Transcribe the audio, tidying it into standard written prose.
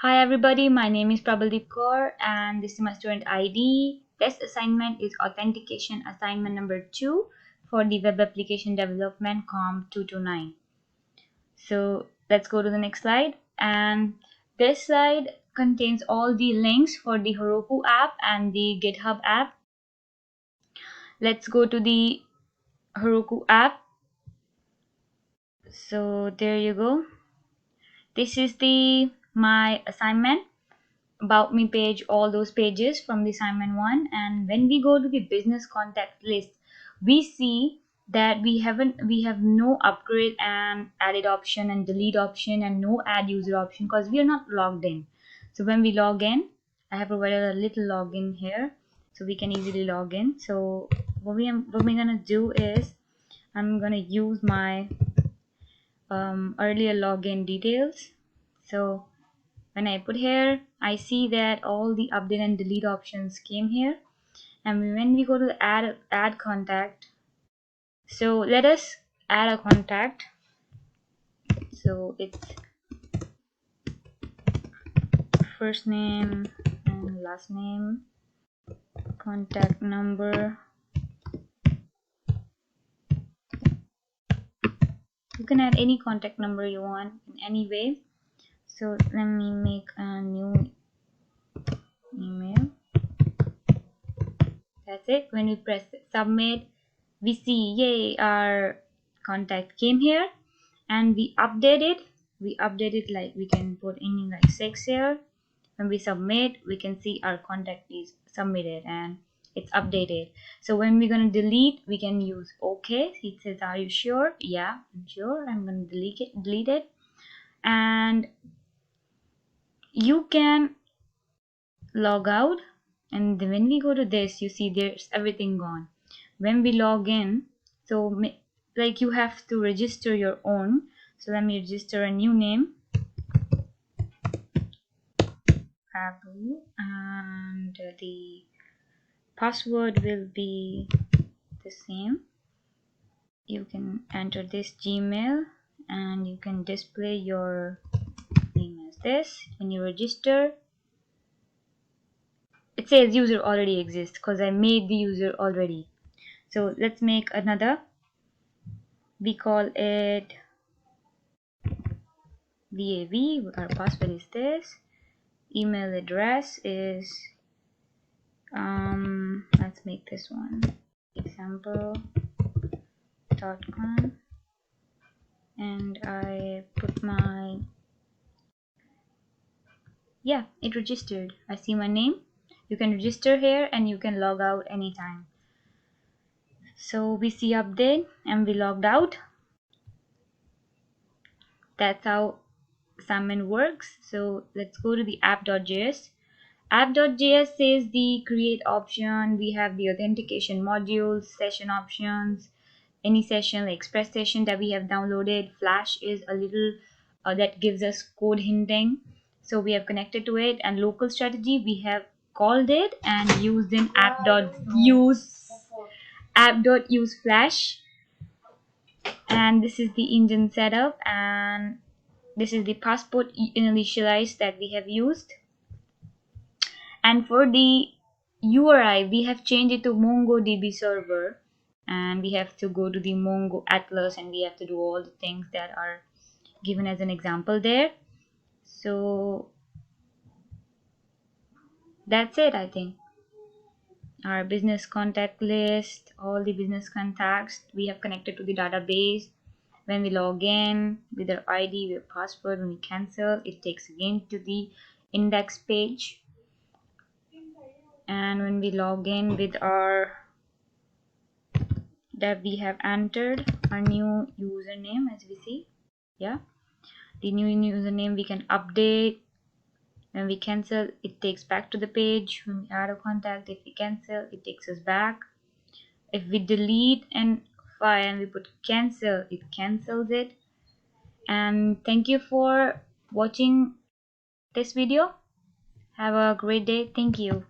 Hi everybody, my name is Prabhaldeep Kaur and this is my student ID. Test assignment is authentication assignment number 2 for the web application development COM 229. So let's go to the next slide, and this slide contains all the links for the Heroku app and the GitHub app. Let's go to the Heroku app. So there you go. This is the my assignment about me page, all those pages from the assignment 1. And when we go to the business contact list, we see that we have no upgrade and added option and delete option and no add user option because we are not logged in. So when we log in, I have provided a little login here so we can easily log in. So what we're gonna do is I'm gonna use my earlier login details. So when I put here, I see that all the update and delete options came here. And when we go to add contact, so let us add a contact. So it's first name and last name, contact number. You can add any contact number you want in any way. So let me make a new email. That's it. When we press submit, we see, yay, our contact came here. And we update it like we can put in like 6 here. When we submit, we can see our contact is submitted and it's updated. So when we're gonna delete, we can use okay. It says, are you sure? Yeah, I'm sure. I'm gonna delete it. And you can log out, and when we go to this, you see there's everything gone. When we log in, so like you have to register your own. So let me register a new name, Abu, and the password will be the same. You can enter this Gmail and you can display your name as this. When you register, it says user already exists because I made the user already. So let's make another. We call it VAV. Our password is this. Email address is let's make this one example.com, and I put my, yeah, it registered. I see my name. You can register here and you can log out anytime. So we see update and we logged out. That's how assignment works. So let's go to the app.js. App.js says the create option. We have the authentication modules, session options, any session like express session that we have downloaded. Flash is a little that gives us code hinting, so we have connected to it. And local strategy, we have called it and used in app.use flash. And this is the engine setup, and this is the passport initialize that we have used. And for the URI, we have changed it to MongoDB server, and we have to go to the Mongo Atlas and we have to do all the things that are given as an example there. So that's it. I think our business contact list, all the business contacts we have connected to the database. When we log in with our ID, with password, when we cancel, it takes again to the index page. And when we log in with our, that we have entered our new username, as we see, yeah, the new username we can update. When we cancel, it takes back to the page. When we add a contact, if we cancel, it takes us back. If we delete and file and we put cancel, it cancels it. And thank you for watching this video. Have a great day. Thank you.